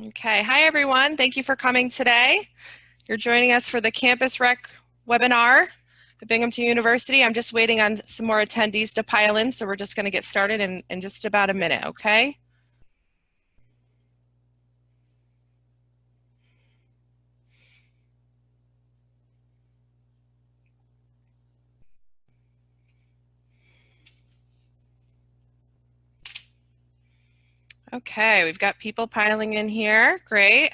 Okay, hi everyone. Thank you for coming today. You're joining us for the Campus Rec webinar at Binghamton University. I'm just waiting on some more attendees to pile in, so we're just going to get started in just about a minute, okay? Okay, we've got people piling in here. Great.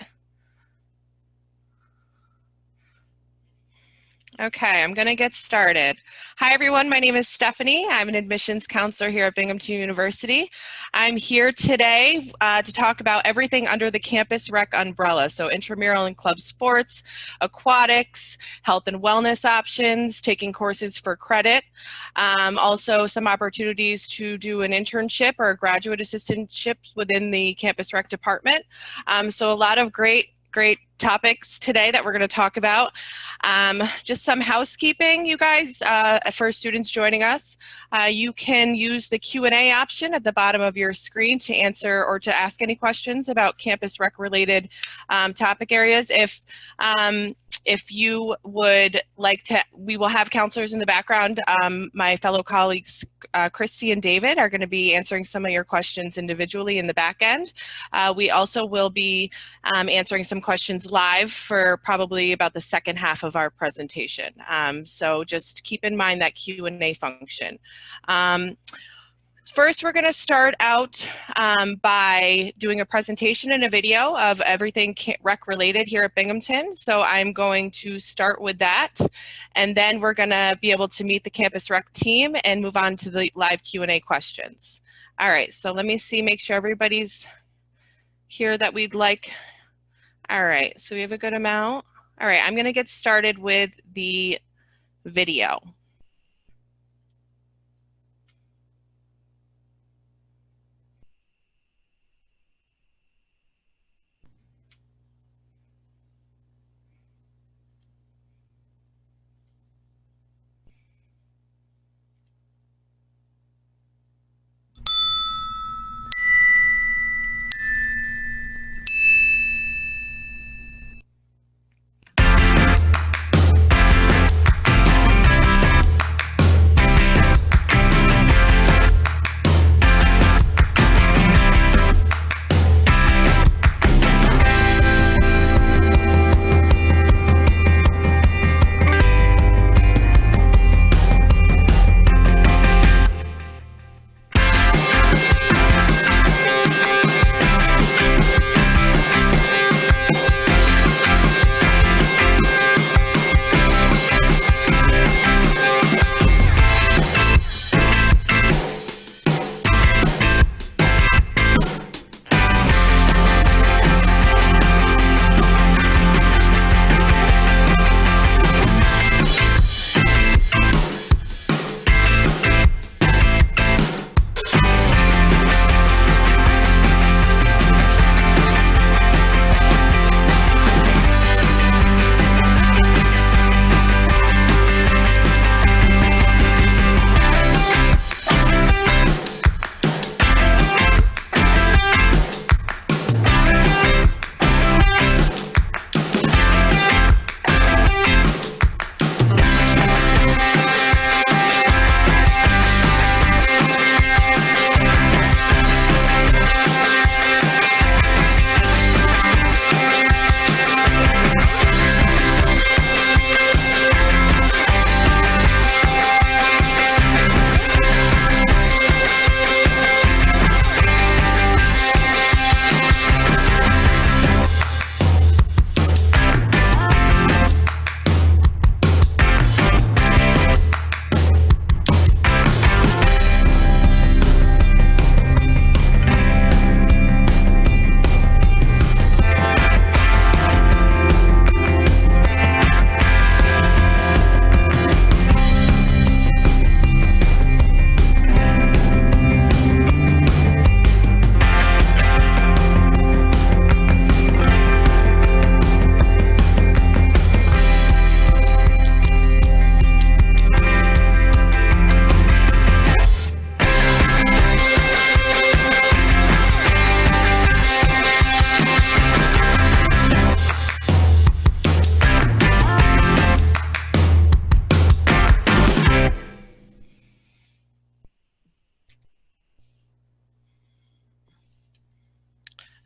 Okay, I'm going to get started. Hi, everyone. My name is Stephanie. I'm an admissions counselor here at Binghamton University. I'm here today to talk about everything under the Campus Rec umbrella, so intramural and club sports, aquatics, health and wellness options, taking courses for credit, also some opportunities to do an internship or a graduate assistantship within the Campus Rec department. So a lot of great topics today that we're going to talk about. Just some housekeeping, you guys, for students joining us. You can use the Q&A option at the bottom of your screen to answer or to ask any questions about Campus Rec related topic areas. If you would like to, we will have counselors in the background. My fellow colleagues, Christy and David, are going to be answering some of your questions individually in the back end. We also will be answering some questions live for probably about the second half of our presentation. So just keep in mind that Q&A function. First, we're going to start out by doing a presentation and a video of everything rec related here at Binghamton. So I'm going to start with that, and then we're going to be able to meet the Campus Rec team and move on to the live Q&A questions. All right, so let me see, make sure everybody's here that we'd like. All right, so we have a good amount. All right, I'm going to get started with the video.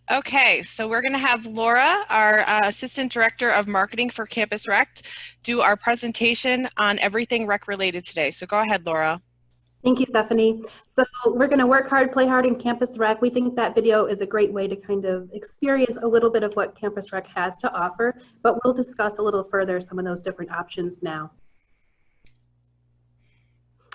Okay, so we're going to have Laura, our Assistant Director of Marketing for Campus Rec, do our presentation on everything rec related today. So go ahead, Laura. Thank you, Stephanie. So we're going to work hard, play hard in Campus Rec. We think that video is a great way to kind of experience a little bit of what Campus Rec has to offer, but we'll discuss a little further some of those different options now.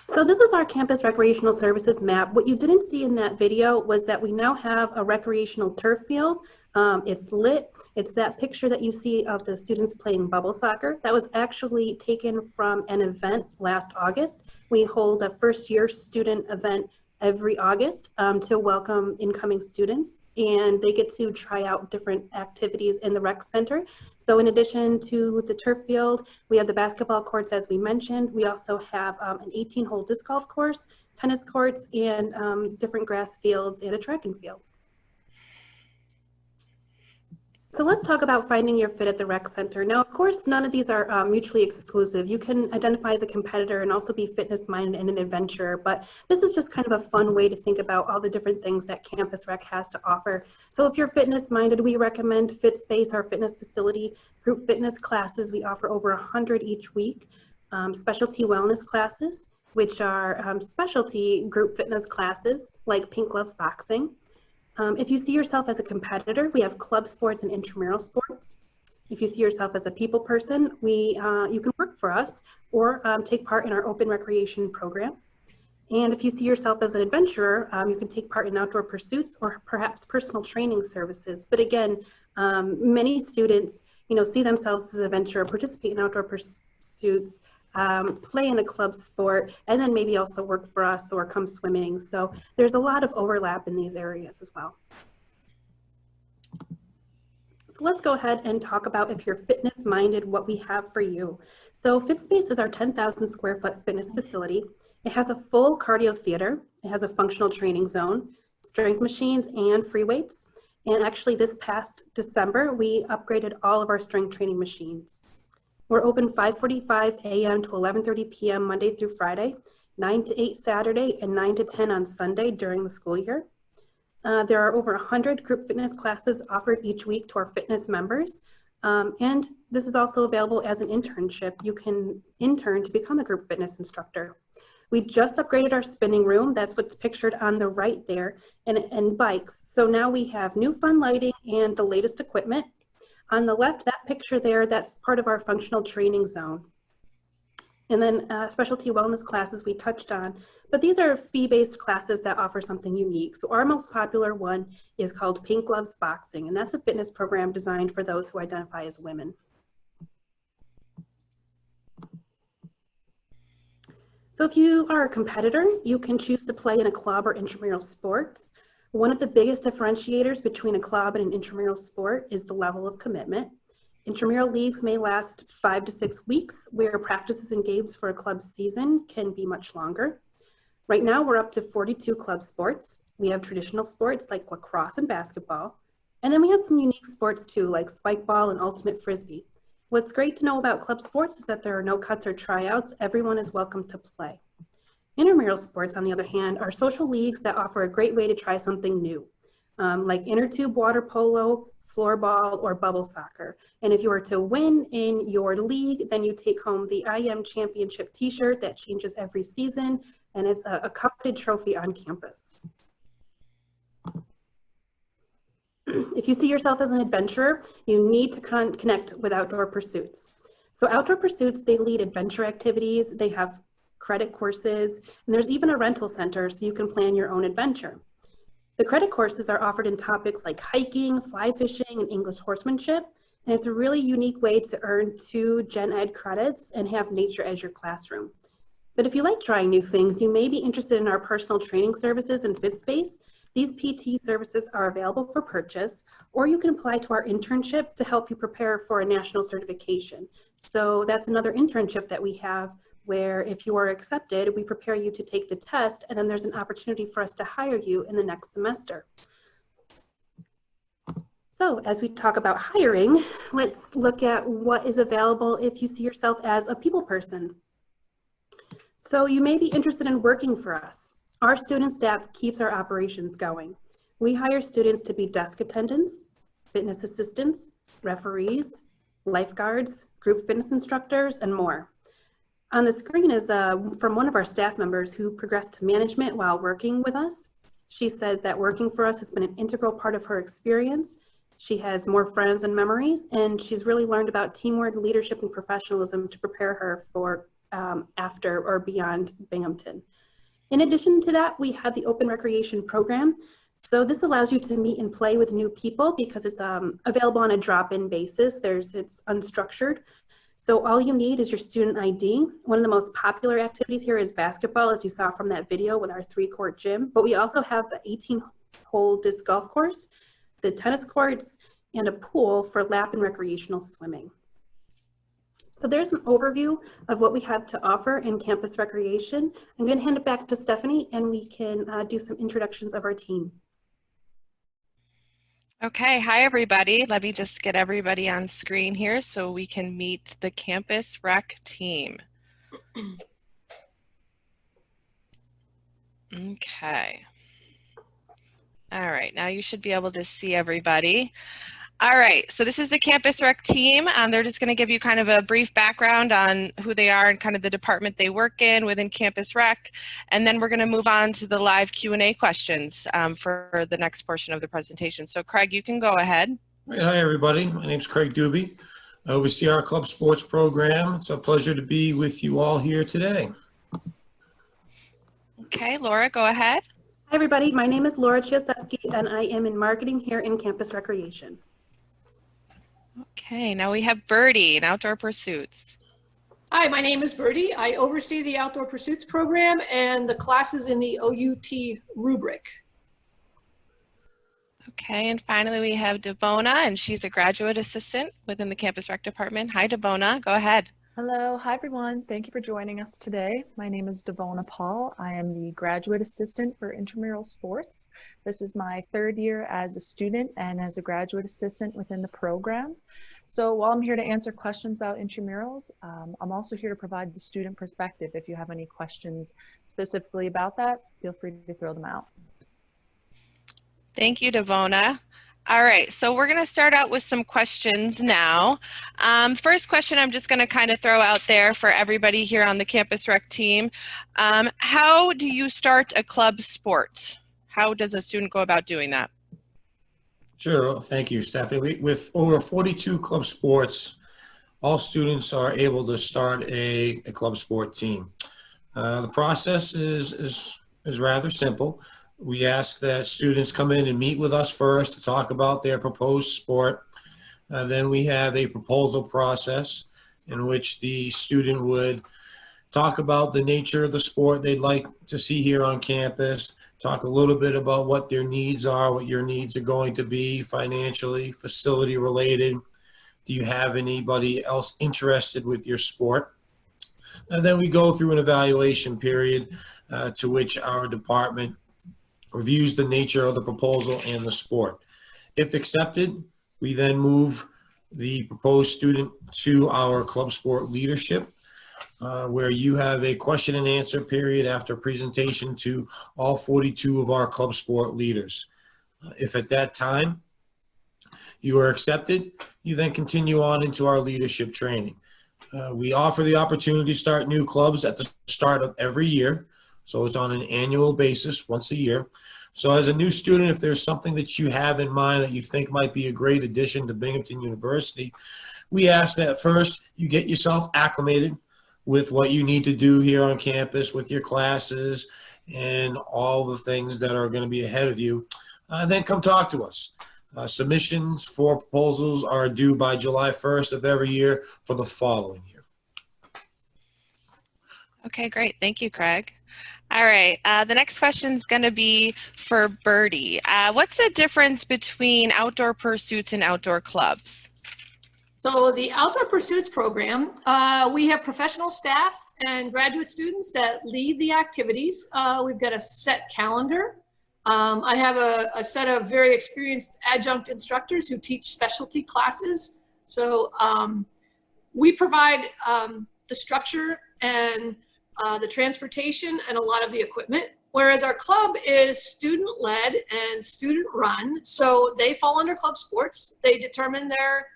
So this is our campus recreational services map. What you didn't see in that video was that we now have a recreational turf field. It's lit. It's that picture that you see of the students playing bubble soccer. That was actually taken from an event last August. We hold a first year student event every August to welcome incoming students, and they get to try out different activities in the rec center. So in addition to the turf field, we have the basketball courts, as we mentioned. We also have an 18-hole disc golf course, tennis courts, and different grass fields and a track and field. So let's talk about finding your fit at the rec center. Now, of course, none of these are mutually exclusive. You can identify as a competitor and also be fitness minded and an adventurer, but this is just kind of a fun way to think about all the different things that Campus Rec has to offer. So if you're fitness minded, we recommend FitSpace, our fitness facility, group fitness classes. We offer over 100 each week, specialty wellness classes, which are specialty group fitness classes like Pink Gloves Boxing. If you see yourself as a competitor, we have club sports and intramural sports. If you see yourself as a people person, you can work for us or take part in our open recreation program. And if you see yourself as an adventurer, you can take part in outdoor pursuits or perhaps personal training services. But again, many students, see themselves as an adventurer, participate in outdoor pursuits, play in a club sport, and then maybe also work for us or come swimming. So there's a lot of overlap in these areas as well. So let's go ahead and talk about, if you're fitness minded, what we have for you. So FitSpace is our 10,000 square foot fitness facility. It has a full cardio theater. It has a functional training zone, strength machines, and free weights. And actually this past December, we upgraded all of our strength training machines. We're open 5:45 a.m. to 11:30 p.m. Monday through Friday, 9 to 8 Saturday, and 9 to 10 on Sunday during the school year. There are over 100 group fitness classes offered each week to our fitness members. And this is also available as an internship. You can intern to become a group fitness instructor. We just upgraded our spinning room. That's what's pictured on the right there, and bikes. So now we have new fun lighting and the latest equipment. On the left, that picture there, that's part of our functional training zone. And then specialty wellness classes we touched on, but these are fee-based classes that offer something unique. So our most popular one is called Pink Gloves Boxing, and that's a fitness program designed for those who identify as women. So if you are a competitor, you can choose to play in a club or intramural sports. One of the biggest differentiators between a club and an intramural sport is the level of commitment. Intramural leagues may last 5 to 6 weeks, where practices and games for a club season can be much longer. Right now, we're up to 42 club sports. We have traditional sports like lacrosse and basketball. And then we have some unique sports too, like spike ball and ultimate frisbee. What's great to know about club sports is that there are no cuts or tryouts. Everyone is welcome to play. Intramural sports, on the other hand, are social leagues that offer a great way to try something new, like inner tube water polo, floorball, or bubble soccer. And if you were to win in your league, then you take home the IM Championship t-shirt that changes every season, and it's a coveted trophy on campus. If you see yourself as an adventurer, you need to connect with outdoor pursuits. So outdoor pursuits, they lead adventure activities, they have credit courses, and there's even a rental center so you can plan your own adventure. The credit courses are offered in topics like hiking, fly fishing, and English horsemanship, and it's a really unique way to earn 2 Gen Ed credits and have nature as your classroom. But if you like trying new things, you may be interested in our personal training services in FitSpace. These PT services are available for purchase, or you can apply to our internship to help you prepare for a national certification. So that's another internship that we have, where if you are accepted, we prepare you to take the test, and then there's an opportunity for us to hire you in the next semester. So as we talk about hiring, let's look at what is available if you see yourself as a people person. So you may be interested in working for us. Our student staff keeps our operations going. We hire students to be desk attendants, fitness assistants, referees, lifeguards, group fitness instructors, and more. On the screen is from one of our staff members who progressed to management while working with us. She says that working for us has been an integral part of her experience. She has more friends and memories, and she's really learned about teamwork, leadership, and professionalism to prepare her for after or beyond Binghamton. In addition to that, we have the open recreation program. So this allows you to meet and play with new people because it's available on a drop-in basis. It's unstructured. So all you need is your student ID. One of the most popular activities here is basketball, as you saw from that video with our 3-court gym. But we also have the 18-hole disc golf course, the tennis courts, and a pool for lap and recreational swimming. So there's an overview of what we have to offer in campus recreation. I'm going to hand it back to Stephanie, and we can do some introductions of our team. Okay, hi everybody. Let me just get everybody on screen here so we can meet the campus rec team. Okay. All right, now you should be able to see everybody. All right, so this is the campus rec team. They're just going to give you kind of a brief background on who they are and kind of the department they work in within campus rec, and then we're going to move on to the live Q&A questions for the next portion of the presentation. So Craig, you can go ahead. Right, hi everybody, my name is Craig Doobie. I oversee our club sports program. It's a pleasure to be with you all here today. Okay, Laura, go ahead. Hi everybody, my name is Laura Chiosewski, and I am in marketing here in campus recreation. Okay, now we have Birdie in Outdoor Pursuits. Hi, my name is Birdie. I oversee the Outdoor Pursuits program and the classes in the OUT rubric. Okay, and finally we have Devona, and she's a graduate assistant within the campus rec department. Hi, Devona, go ahead. Hello, hi everyone. Thank you for joining us today. My name is Devona Paul. I am the graduate assistant for intramural sports. This is my 3rd year as a student and as a graduate assistant within the program. So while I'm here to answer questions about intramurals, I'm also here to provide the student perspective. If you have any questions specifically about that, feel free to throw them out. Thank you, Devona. All right, so we're going to start out with some questions now. First question I'm just going to kind of throw out there for everybody here on the campus rec team. How do you start a club sport? How does a student go about doing that? Sure, thank you, Stephanie. With over 42 club sports, all students are able to start a club sport team. The process is rather simple. We ask that students come in and meet with us first to talk about their proposed sport. Then we have a proposal process in which the student would talk about the nature of the sport they'd like to see here on campus, talk a little bit about what their needs are, what your needs are going to be financially, facility related. Do you have anybody else interested with your sport? And then we go through an evaluation period to which our department reviews the nature of the proposal and the sport. If accepted, we then move the proposed student to our club sport leadership, where you have a question and answer period after presentation to all 42 of our club sport leaders. If at that time you are accepted, you then continue on into our leadership training. We offer the opportunity to start new clubs at the start of every year. So it's on an annual basis, once a year. So as a new student, if there's something that you have in mind that you think might be a great addition to Binghamton University, we ask that first you get yourself acclimated with what you need to do here on campus with your classes and all the things that are going to be ahead of you. Then come talk to us. Submissions for proposals are due by July 1st of every year for the following year. Okay, great. Thank you, Craig. All right, the next question is going to be for Birdie. What's the difference between outdoor pursuits and outdoor clubs? So the Outdoor Pursuits program, we have professional staff and graduate students that lead the activities. We've got a set calendar. I have a set of very experienced adjunct instructors who teach specialty classes. So we provide the structure and the transportation and a lot of the equipment. Whereas our club is student-led and student-run, so they fall under club sports. They determine their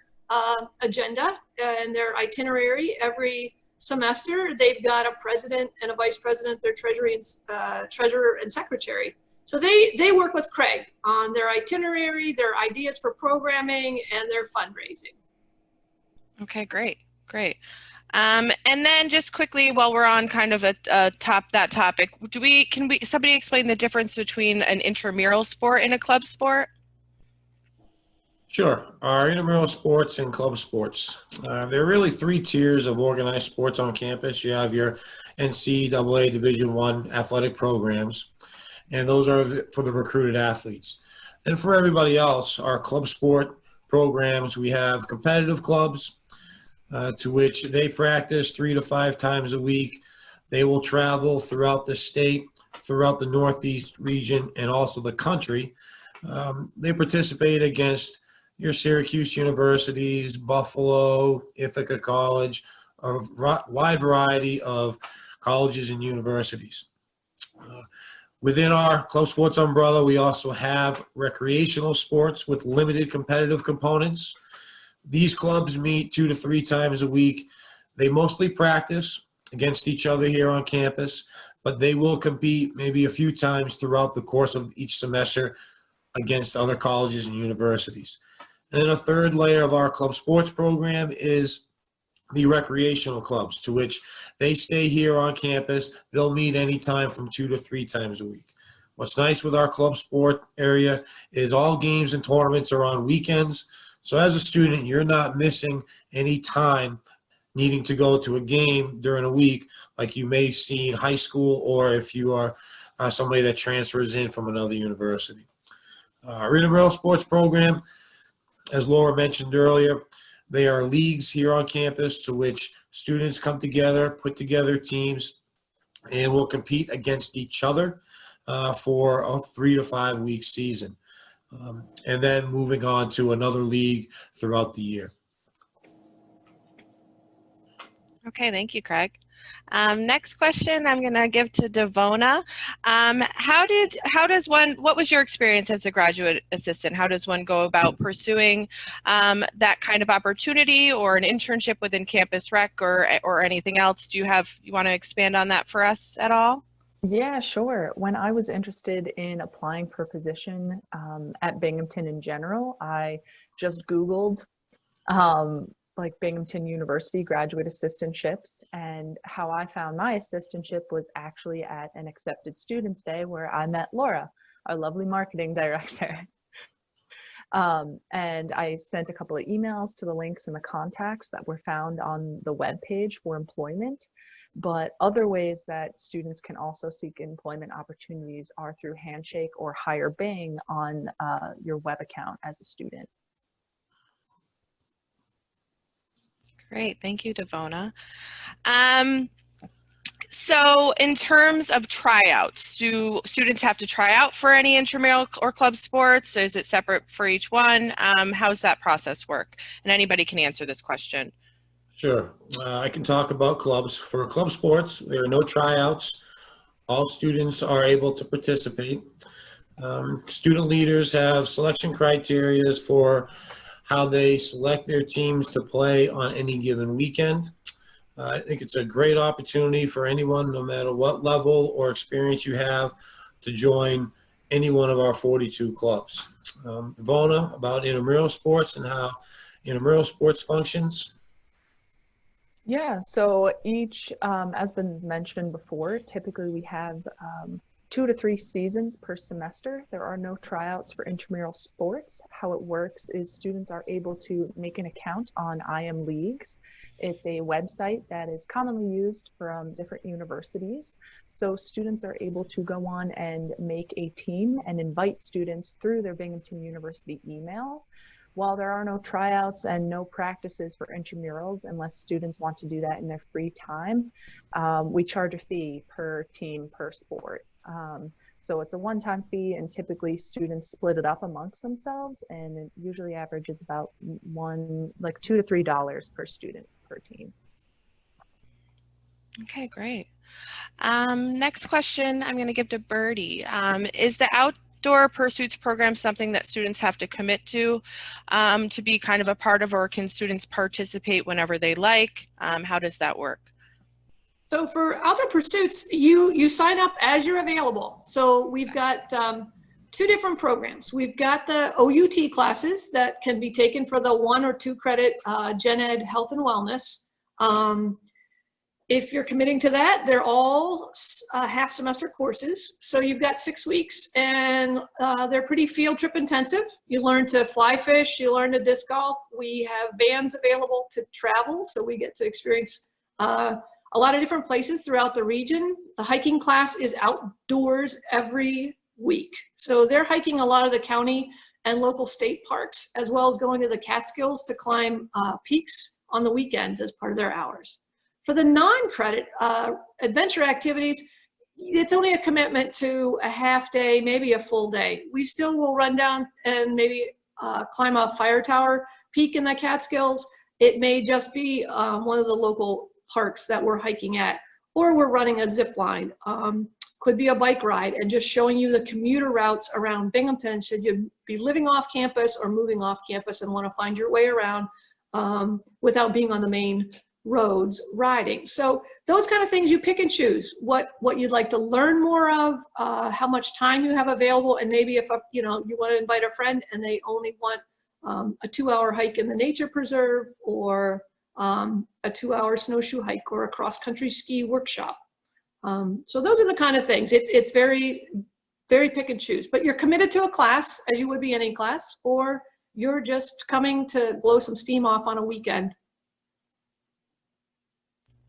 agenda and their itinerary every semester. They've got a president and a vice president, their treasurer and secretary. So they work with Craig on their itinerary, their ideas for programming, and their fundraising. Okay, great, great. And then just quickly, while we're on kind of that topic, can somebody explain the difference between an intramural sport and a club sport? Sure. Our intramural sports and club sports. There are really three tiers of organized sports on campus. You have your NCAA Division I athletic programs, and those are for the recruited athletes. And for everybody else, our club sport programs, we have competitive clubs, to which they practice 3 to 5 times a week. They will travel throughout the state, throughout the Northeast region, and also the country. They participate against your Syracuse universities, Buffalo, Ithaca College, a wide variety of colleges and universities. Within our club sports umbrella, we also have recreational sports with limited competitive components. These clubs meet 2 to 3 times a week. They mostly practice against each other here on campus, but they will compete maybe a few times throughout the course of each semester against other colleges and universities. And then a third layer of our club sports program is the recreational clubs, to which they stay here on campus. They'll meet anytime from 2 to 3 times a week. What's nice with our club sport area is all games and tournaments are on weekends. So as a student, you're not missing any time needing to go to a game during a week like you may see in high school, or if you are somebody that transfers in from another university. Our intramural sports program, as Laura mentioned earlier, they are leagues here on campus to which students come together, put together teams, and will compete against each other for a 3 to 5 week season. And then moving on to another league throughout the year. Okay, thank you, Craig. Next question I'm going to give to Devona. What was your experience as a graduate assistant? How does one go about pursuing that kind of opportunity or an internship within Campus Rec or anything else? You want to expand on that for us at all? Yeah, sure. When I was interested in applying for a position at Binghamton in general, I just Googled like Binghamton University graduate assistantships, and how I found my assistantship was actually at an accepted students day where I met Laura, our lovely marketing director. And I sent a couple of emails to the links and the contacts that were found on the webpage for employment. But other ways that students can also seek employment opportunities are through Handshake or Hire Bing on your web account as a student. Great, thank you, Devona. So in terms of tryouts, do students have to try out for any intramural or club sports? Is it separate for each one? How's that process work? And anybody can answer this question. Sure. I can talk about clubs. For club sports, there are no tryouts. All students are able to participate. Student leaders have selection criteria for how they select their teams to play on any given weekend. I think it's a great opportunity for anyone, no matter what level or experience you have, to join any one of our 42 clubs. Devona, about intramural sports and how intramural sports functions. Yeah, so each, as been mentioned before, typically we have 2 to 3 seasons per semester. There are no tryouts for intramural sports. How it works is students are able to make an account on IM Leagues. It's a website that is commonly used from different universities. So students are able to go on and make a team and invite students through their Binghamton University email. While there are no tryouts and no practices for intramurals, unless students want to do that in their free time, we charge a fee per team, per sport. So it's a one-time fee, and typically students split it up amongst themselves, and it usually averages about $2 to $3 per student per team. Okay, great. Next question I'm going to give to Birdie. Is the outdoor pursuits program something that students have to commit to be kind of a part of, or can students participate whenever they like? How does that work? So for outdoor pursuits, you sign up as you're available. So we've got two different programs. We've got the OUT classes that can be taken for the 1 or 2 credit Gen Ed Health and Wellness. If you're committing to that, they're all half semester courses. So you've got 6 weeks, and they're pretty field trip intensive. You learn to fly fish, you learn to disc golf. We have vans available to travel, so we get to experience a lot of different places throughout the region. The hiking class is outdoors every week. So they're hiking a lot of the county and local state parks, as well as going to the Catskills to climb peaks on the weekends as part of their hours. For the non-credit adventure activities, it's only a commitment to a half day, maybe a full day. We still will run down and maybe climb a fire tower peak in the Catskills. It may just be one of the local parks that we're hiking at, or we're running a zip line. Could be a bike ride and just showing you the commuter routes around Binghamton should you be living off campus or moving off campus and want to find your way around without being on the main roads riding. So those kind of things you pick and choose what you'd like to learn more of, how much time you have available, and maybe if you want to invite a friend and they only want a 2-hour hike in the nature preserve, or a 2-hour snowshoe hike, or a cross-country ski workshop. So those are the kind of things. It's very, very pick and choose, but you're committed to a class as you would be any class, or you're just coming to blow some steam off on a weekend.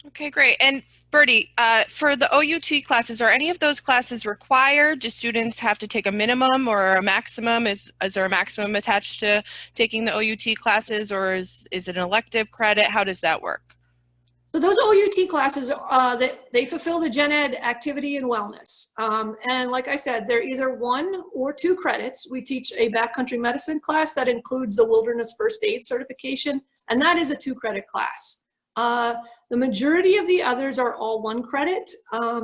Okay, great. And Birdie, for the OUT classes, are any of those classes required? Do students have to take a minimum or a maximum? Is there a maximum attached to taking the OUT classes, or is it an elective credit? How does that work? So those OUT classes, they fulfill the Gen Ed activity and wellness. And like I said, they're either 1 or 2 credits. We teach a backcountry medicine class that includes the wilderness first aid certification, and that is a 2-credit class. The majority of the others are all 1 credit,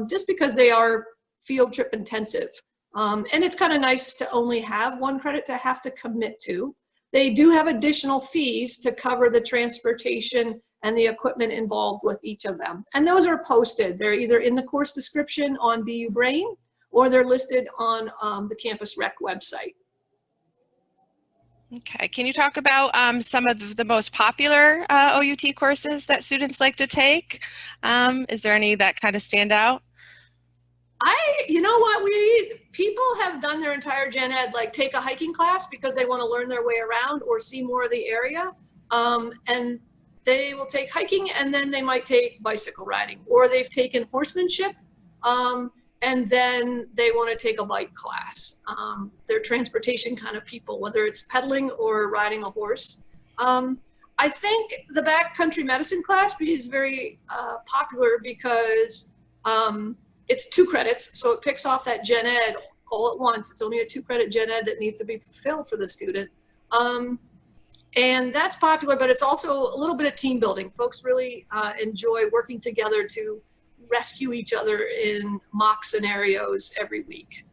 just because they are field trip intensive. And it's kind of nice to only have 1 credit to have to commit to. They do have additional fees to cover the transportation and the equipment involved with each of them. And those are posted. They're either in the course description on BU Brain, or they're listed on the Campus Rec website. Okay, can you talk about some of the most popular OUT courses that students like to take? Is there any that kind of stand out? You know what, people have done their entire Gen Ed, like take a hiking class because they want to learn their way around or see more of the area. And they will take hiking, and then they might take bicycle riding, or they've taken horsemanship, and then they want to take a bike class. They're transportation kind of people, whether it's pedaling or riding a horse. I think the backcountry medicine class is very popular because it's 2 credits, so it picks off that Gen Ed all at once. It's only a 2-credit Gen Ed that needs to be fulfilled for the student. And that's popular, but it's also a little bit of team building. Folks really enjoy working together to rescue each other in mock scenarios every week.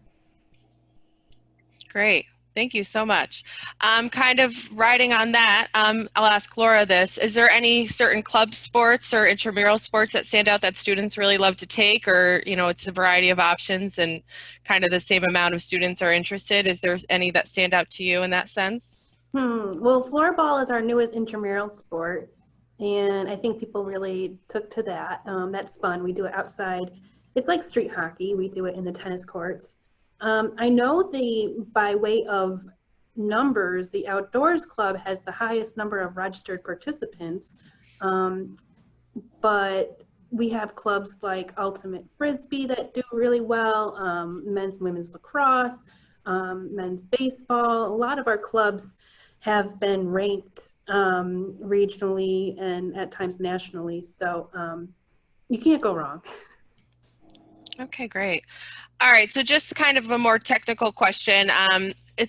Great. Thank you so much. Kind of riding on that, I'll ask Laura this. Is there any certain club sports or intramural sports that stand out that students really love to take, or, it's a variety of options and kind of the same amount of students are interested? Is there any that stand out to you in that sense? Well, floorball is our newest intramural sport, and I think people really took to that. That's fun. We do it outside. It's like street hockey. We do it in the tennis courts. I know by way of numbers, the outdoors club has the highest number of registered participants, but we have clubs like Ultimate Frisbee that do really well, men's and women's lacrosse, men's baseball. A lot of our clubs have been ranked regionally and at times nationally, so you can't go wrong. Okay, great. All right, so just kind of a more technical question.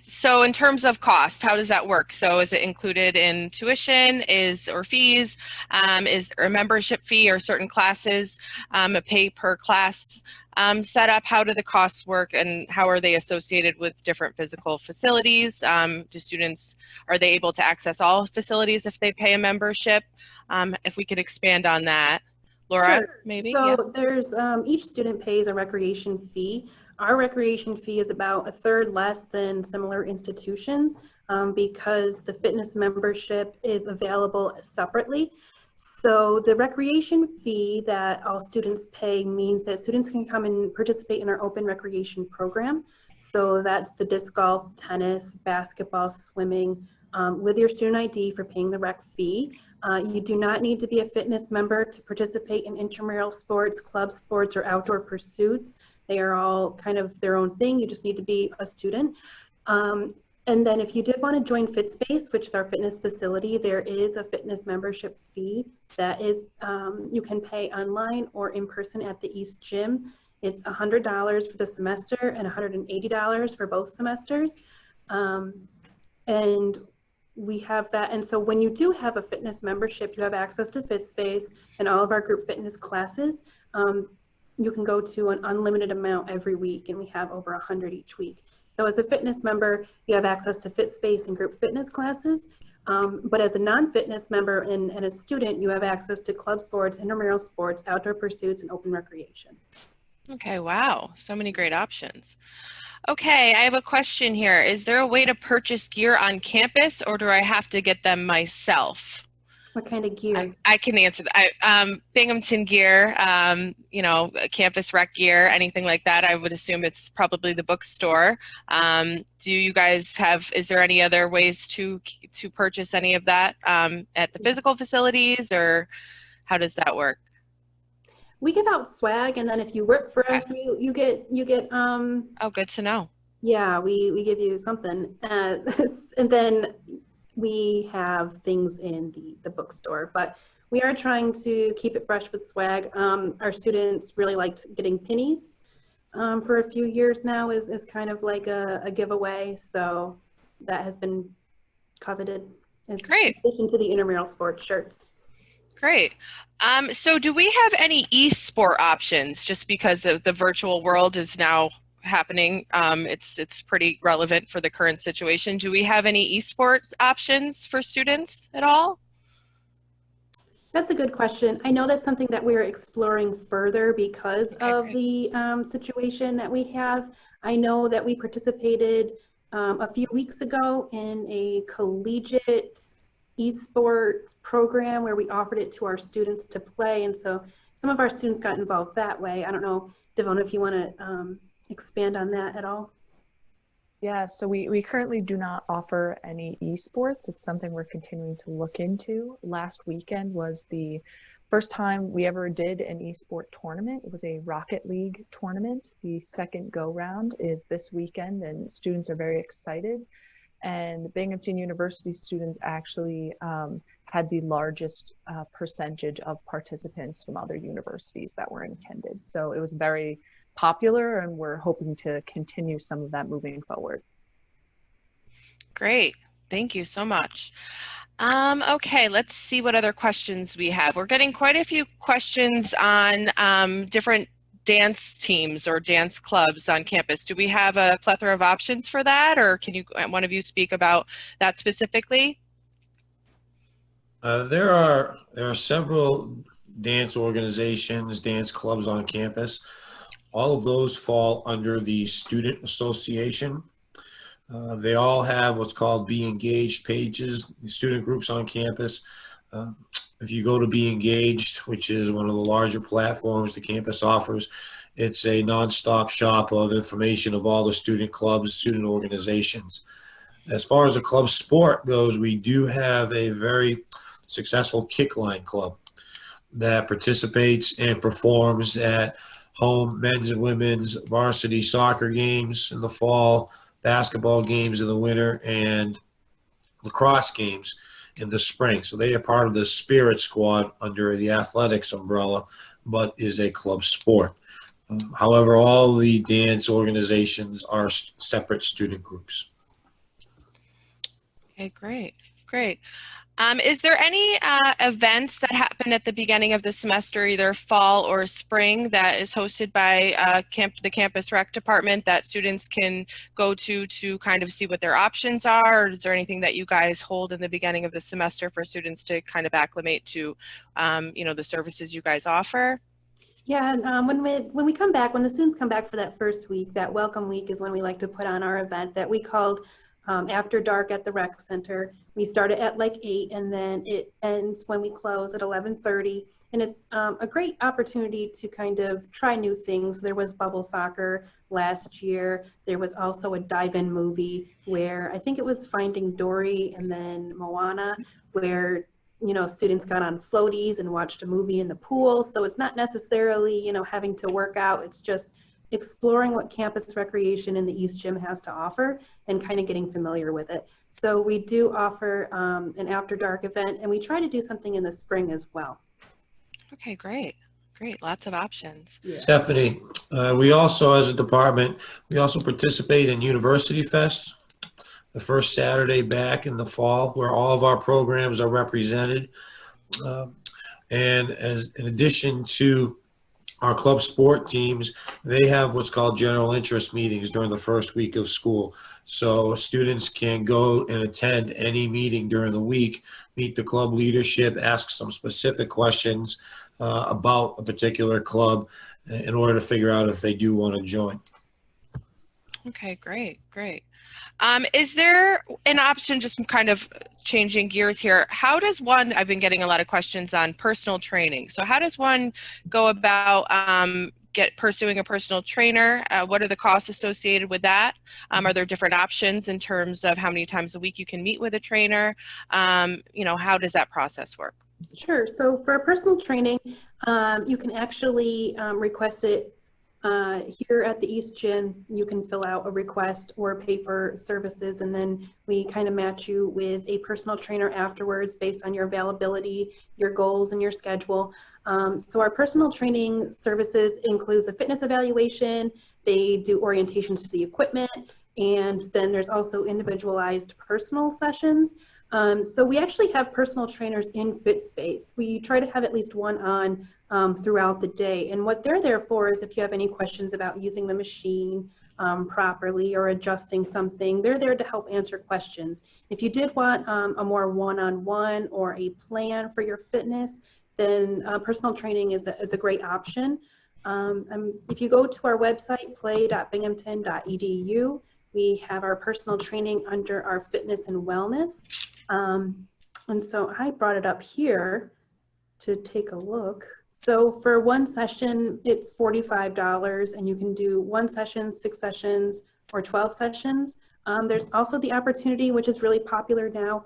So in terms of cost, how does that work? So is it included in tuition or fees? Is there a membership fee or certain classes, a pay per class setup? How do the costs work and how are they associated with different physical facilities? Are they able to access all facilities if they pay a membership? If we could expand on that. Laura, Sure. maybe? So Yeah. there's each student pays a recreation fee. Our recreation fee is about a third less than similar institutions because the fitness membership is available separately. So the recreation fee that all students pay means that students can come and participate in our open recreation program. So that's the disc golf, tennis, basketball, swimming, with your student ID for paying the rec fee. You do not need to be a fitness member to participate in intramural sports, club sports, or outdoor pursuits. They are all kind of their own thing. You just need to be a student. And then if you did want to join FitSpace, which is our fitness facility, there is a fitness membership fee that is, you can pay online or in person at the East Gym. It's $100 for the semester and $180 for both semesters. And we have that. And so when you do have a fitness membership, you have access to FitSpace and all of our group fitness classes. You can go to an unlimited amount every week, and we have over 100 each week. So as a fitness member, you have access to FitSpace and group fitness classes. But as a non-fitness member and a student, you have access to club sports, intramural sports, outdoor pursuits, and open recreation. Okay, wow. So many great options. Okay, I have a question here. Is there a way to purchase gear on campus or do I have to get them myself? What kind of gear? I can answer that. Binghamton gear, campus rec gear, anything like that. I would assume it's probably the bookstore. Do you guys is there any other ways to purchase any of that at the physical facilities, or how does that work? We give out swag, and then if you work for us, you get Oh, good to know. yeah, we give you something. And then we have things in the bookstore, but we are trying to keep it fresh with swag. Our students really liked getting pennies for a few years now is kind of like a giveaway. So that has been coveted. Great. In addition to the intramural sports shirts. Great. So do we have any e-sport options, just because of the virtual world is now happening? It's pretty relevant for the current situation. Do we have any e-sports options for students at all? That's a good question. I know that's something that we're exploring further because of the situation that we have. I know that we participated a few weeks ago in a collegiate esports program where we offered it to our students to play. And so some of our students got involved that way. I don't know, Devona, if you want to expand on that at all. Yeah, so we currently do not offer any esports. It's something we're continuing to look into. Last weekend was the first time we ever did an esport tournament. It was a Rocket League tournament. The second go round is this weekend, and students are very excited. And Binghamton University students actually had the largest percentage of participants from other universities that were in attendance. So it was very popular, and we're hoping to continue some of that moving forward. Great. Thank you so much. Okay, let's see what other questions we have. We're getting quite a few questions on different dance teams or dance clubs on campus. Do we have a plethora of options for that, or can one of you speak about that specifically? There are several dance organizations, dance clubs on campus. All of those fall under the Student Association. They all have what's called Be Engaged pages, student groups on campus. If you go to Be Engaged, which is one of the larger platforms the campus offers, it's a nonstop shop of information of all the student clubs, student organizations. As far as a club sport goes, we do have a very successful kickline club that participates and performs at home men's and women's varsity soccer games in the fall, basketball games in the winter, and lacrosse games in the spring. So they are part of the Spirit Squad under the athletics umbrella, but is a club sport. However, all the dance organizations are separate student groups. Okay, great, great. Is there any events that happen at the beginning of the semester, either fall or spring, that is hosted by the campus rec department that students can go to kind of see what their options are? Or is there anything that you guys hold in the beginning of the semester for students to kind of acclimate to, the services you guys offer? Yeah, and when we come back, when the students come back for that first week, that welcome week is when we like to put on our event that we called After Dark at the Rec Center. We start it at like 8 and then it ends when we close at 11:30. And it's a great opportunity to kind of try new things. There was bubble soccer last year. There was also a dive-in movie where I think it was Finding Dory and then Moana, where students got on floaties and watched a movie in the pool. So it's not necessarily, having to work out. It's just exploring what campus recreation in the East Gym has to offer and kind of getting familiar with it. So we do offer an After Dark event, and we try to do something in the spring as well. Okay, great, great, lots of options. Yeah. Stephanie, we also, as a department, we also participate in University Fest, the first Saturday back in the fall, where all of our programs are represented. And in addition to our club sport teams, they have what's called general interest meetings during the first week of school. So students can go and attend any meeting during the week, meet the club leadership, ask some specific questions about a particular club in order to figure out if they do want to join. Okay, great, great. Is there an option, just kind of changing gears here, how does one, I've been getting a lot of questions on personal training. So how does one go about pursuing a personal trainer? What are the costs associated with that? Are there different options in terms of how many times a week you can meet with a trainer? How does that process work? Sure. So for personal training, you can actually request it here at the East Gym. You can fill out a request or pay for services, and then we kind of match you with a personal trainer afterwards based on your availability, your goals, and your schedule. So our personal training services includes a fitness evaluation. They do orientations to the equipment, and then there's also individualized personal sessions. So we actually have personal trainers in FitSpace. We try to have at least one on throughout the day. And what they're there for is if you have any questions about using the machine properly or adjusting something, they're there to help answer questions. If you did want a more one-on-one or a plan for your fitness, then personal training is a great option. If you go to our website, play.binghamton.edu, we have our personal training under our fitness and wellness. And so I brought it up here to take a look. So for one session, it's $45, and you can do 1 session, 6 sessions, or 12 sessions. There's also the opportunity, which is really popular now,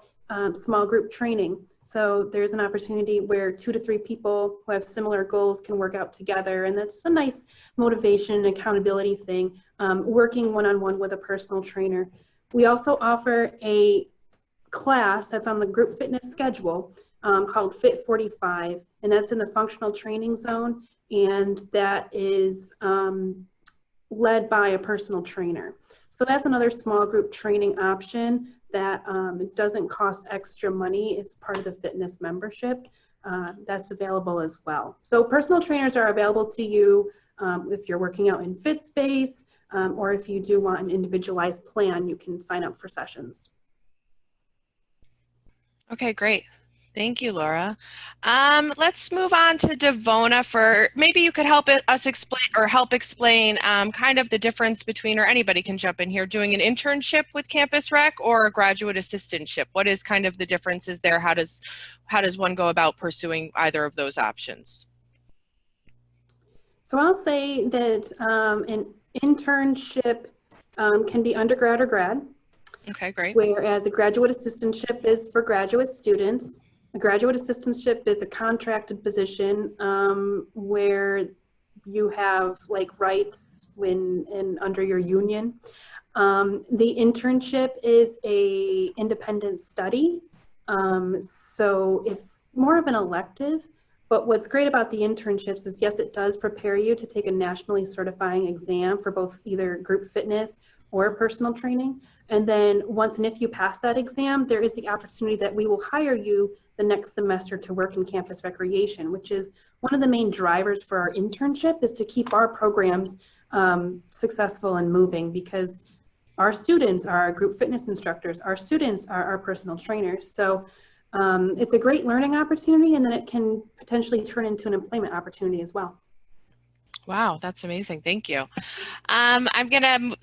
small group training. So there's an opportunity where 2 to 3 people who have similar goals can work out together, and that's a nice motivation and accountability thing, working one-on-one with a personal trainer. We also offer a class that's on the group fitness schedule called Fit 45, and that's in the functional training zone, and that is led by a personal trainer. So that's another small group training option that it doesn't cost extra money. It's part of the fitness membership. That's available as well. So personal trainers are available to you if you're working out in FitSpace, or if you do want an individualized plan, you can sign up for sessions. Okay, great. Thank you, Laura. Let's move on to Devona for, maybe you could help us explain, or help explain kind of the difference between, or anybody can jump in here, doing an internship with Campus Rec or a graduate assistantship. What is kind of the differences there? How does one go about pursuing either of those options? So I'll say that an internship can be undergrad or grad. Okay, great. Whereas a graduate assistantship is for graduate students. A graduate assistantship is a contracted position where you have like rights under your union. The internship is a independent study, so it's more of an elective. But what's great about the internships is, yes, it does prepare you to take a nationally certifying exam for both either group fitness or personal training. And then once and if you pass that exam, there is the opportunity that we will hire you the next semester to work in campus recreation, which is one of the main drivers for our internship, is to keep our programs successful and moving, because our students are our group fitness instructors, our students are our personal trainers. So it's a great learning opportunity, and then it can potentially turn into an employment opportunity as well. Wow, that's amazing. Thank you. I'm going to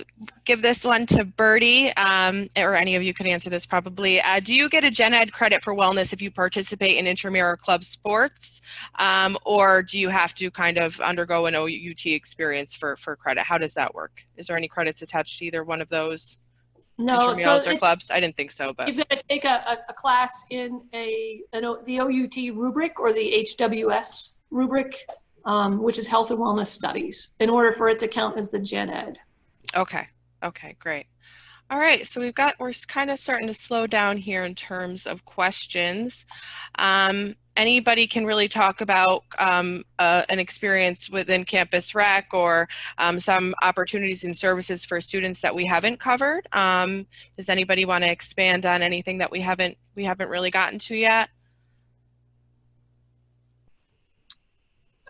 give this one to Birdie, or any of you can answer this probably. Do you get a Gen Ed credit for wellness if you participate in intramural club sports, or do you have to kind of undergo an OUT experience for credit? How does that work? Is there any credits attached to either one of those? No, so intramurals or clubs? I didn't think so, but you've got to take a class in the OUT rubric or the HWS rubric, which is Health and Wellness Studies, in order for it to count as the Gen Ed. Okay. Okay, great. All right, so we're kind of starting to slow down here in terms of questions. Anybody can really talk about an experience within Campus Rec, or some opportunities and services for students that we haven't covered. Does anybody want to expand on anything that we haven't really gotten to yet?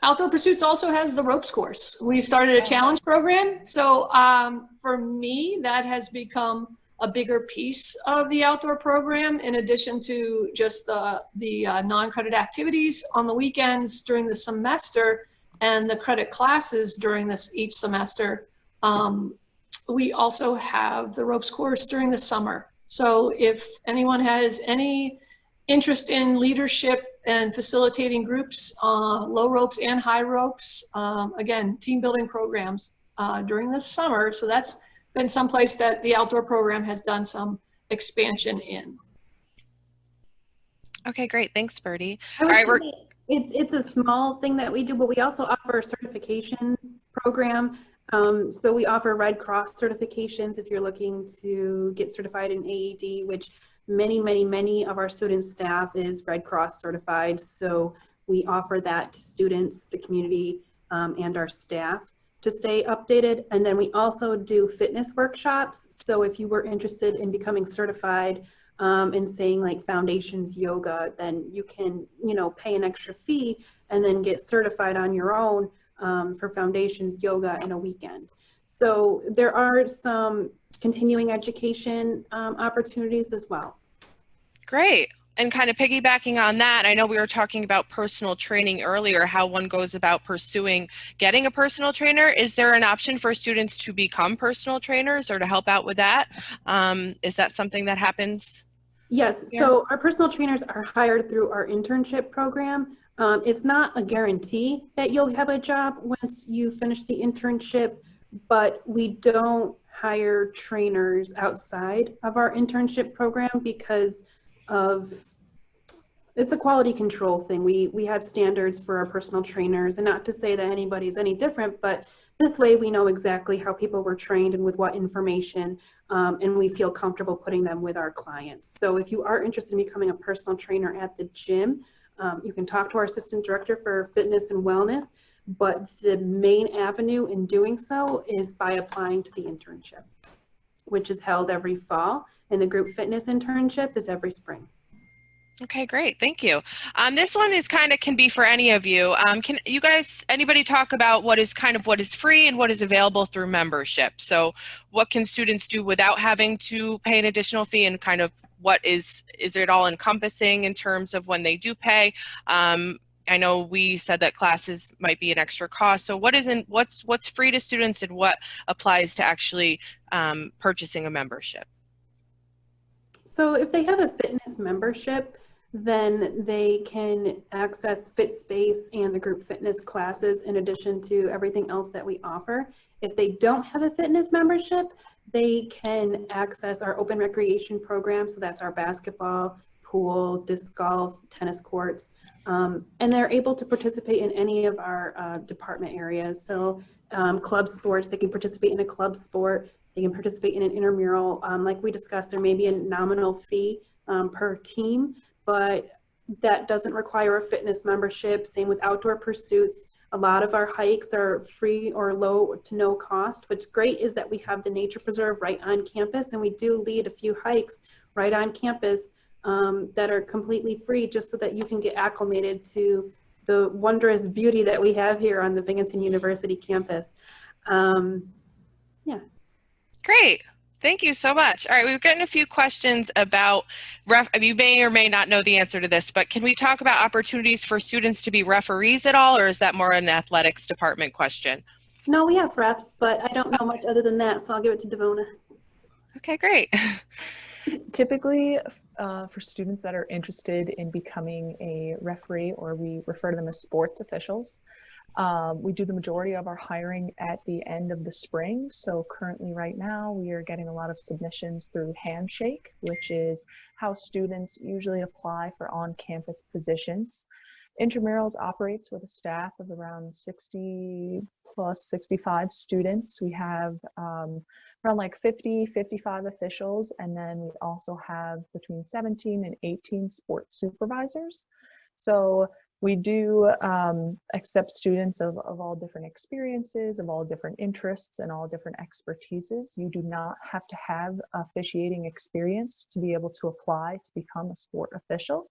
Outdoor Pursuits also has the ropes course. We started a challenge program. So for me, that has become a bigger piece of the outdoor program, in addition to just the non-credit activities on the weekends during the semester and the credit classes during each semester. We also have the ropes course during the summer. So if anyone has any interest in leadership and facilitating groups, low ropes and high ropes, again, team building programs during the summer. So that's been someplace that the outdoor program has done some expansion in. Okay, great. Thanks, Birdie. All right, it's a small thing that we do, but we also offer a certification program. So we offer Red Cross certifications if you're looking to get certified in AED, which many of our student staff is Red Cross certified. So we offer that to students, the community, and our staff to stay updated. And then we also do fitness workshops. So if you were interested in becoming certified in saying like foundations yoga, then you can, pay an extra fee and then get certified on your own for foundations yoga in a weekend. So there are some continuing education opportunities as well. Great. And kind of piggybacking on that, I know we were talking about personal training earlier, how one goes about getting a personal trainer. Is there an option for students to become personal trainers or to help out with that? Is that something that happens? Yes, here? So our personal trainers are hired through our internship program. It's not a guarantee that you'll have a job once you finish the internship, but we don't hire trainers outside of our internship program because it's a quality control thing. We have standards for our personal trainers, and not to say that anybody's any different, but this way we know exactly how people were trained and with what information, and we feel comfortable putting them with our clients. So if you are interested in becoming a personal trainer at the gym, you can talk to our assistant director for fitness and wellness, but the main avenue in doing so is by applying to the internship, which is held every fall, and the group fitness internship is every spring. Okay, great. Thank you. This one can be for any of you. Can you guys, anybody talk about what is free and what is available through membership? So what can students do without having to pay an additional fee, and kind of what is it all encompassing in terms of when they do pay? I know we said that classes might be an extra cost. So what's free to students and what applies to actually purchasing a membership? So if they have a fitness membership, then they can access FitSpace and the group fitness classes in addition to everything else that we offer. If they don't have a fitness membership, they can access our open recreation program. So that's our basketball, pool, disc golf, tennis courts, and they're able to participate in any of our department areas. So club sports, they can participate in a club sport. They can participate in an intramural. Like we discussed, there may be a nominal fee per team, but that doesn't require a fitness membership. Same with outdoor pursuits. A lot of our hikes are free or low to no cost. What's great is that we have the nature preserve right on campus, and we do lead a few hikes right on campus that are completely free, just so that you can get acclimated to the wondrous beauty that we have here on the Binghamton University campus. Yeah. Great. Thank you so much. All right, we've gotten a few questions about, you may or may not know the answer to this, but can we talk about opportunities for students to be referees at all, or is that more an athletics department question? No, we have reps, but I don't know much other than that, so I'll give it to Devona. Okay, great. Typically, for students that are interested in becoming a referee, or we refer to them as sports officials, we do the majority of our hiring at the end of the spring. So currently right now we are getting a lot of submissions through Handshake, which is how students usually apply for on-campus positions. Intramurals operates with a staff of around 60 plus 65 students. We have around like 50, 55 officials, and then we also have between 17 and 18 sports supervisors. So we do accept students of all different experiences, of all different interests, and all different expertises. You do not have to have officiating experience to be able to apply to become a sport official.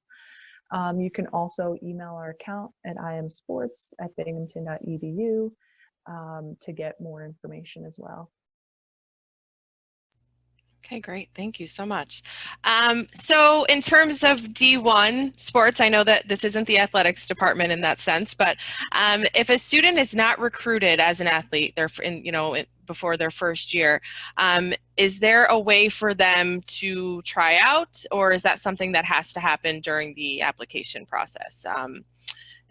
You can also email our account at imsports@binghamton.edu to get more information as well. Okay, great. Thank you so much. So in terms of D1 sports, I know that this isn't the athletics department in that sense, but if a student is not recruited as an athlete, they're before their first year, is there a way for them to try out, or is that something that has to happen during the application process?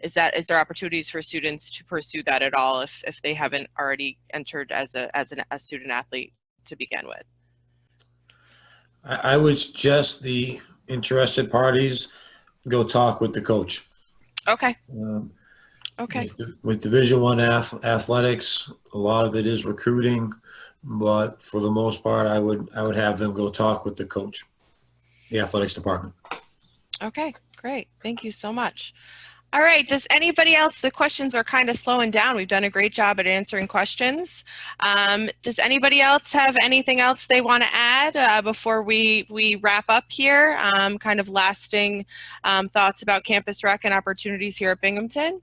Is there opportunities for students to pursue that at all if they haven't already entered as a student athlete to begin with? I would suggest the interested parties go talk with the coach. Okay. Okay. With Division I athletics, a lot of it is recruiting, but for the most part, I would have them go talk with the coach, the athletics department. Okay, great. Thank you so much. All right, does anybody else, the questions are kind of slowing down. We've done a great job at answering questions. Does anybody else have anything else they want to add before we wrap up here? Kind of lasting thoughts about campus rec and opportunities here at Binghamton?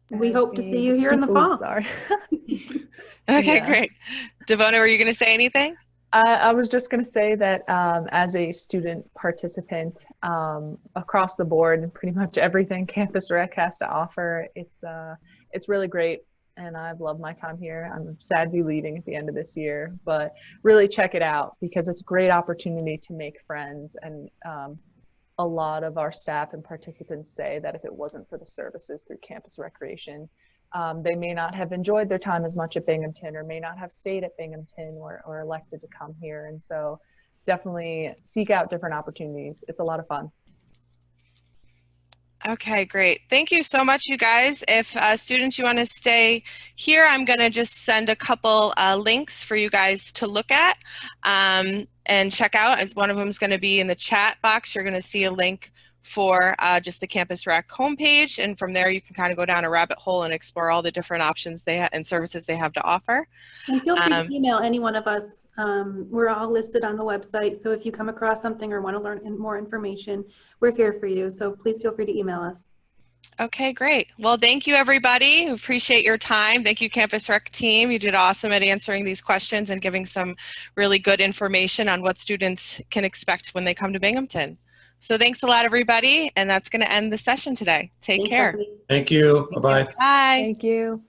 We hope to see you here in the fall. Sorry. Okay, Yeah. great. Devona, were you going to say anything? I was just going to say that as a student participant across the board, pretty much everything Campus Rec has to offer, it's really great, and I've loved my time here. I'm sad to be leaving at the end of this year, but really check it out because it's a great opportunity to make friends. And a lot of our staff and participants say that if it wasn't for the services through campus recreation, they may not have enjoyed their time as much at Binghamton, or may not have stayed at Binghamton, or elected to come here. And so definitely seek out different opportunities. It's a lot of fun. Okay, great. Thank you so much, you guys. If students, you want to stay here, I'm going to just send a couple links for you guys to look at and check out. As one of them is going to be in the chat box. You're going to see a link for just the Campus Rec homepage, and from there you can kind of go down a rabbit hole and explore all the different options they have and services they have to offer. And feel free to email any one of us. We're all listed on the website, so if you come across something or want to learn more information, we're here for you. So please feel free to email us. Okay, great. Well, thank you, everybody. We appreciate your time. Thank you, Campus Rec team. You did awesome at answering these questions and giving some really good information on what students can expect when they come to Binghamton. So thanks a lot, everybody, and that's going to end the session today. Take care. Thanks, Thank you. Bye-bye. Bye. Thank you.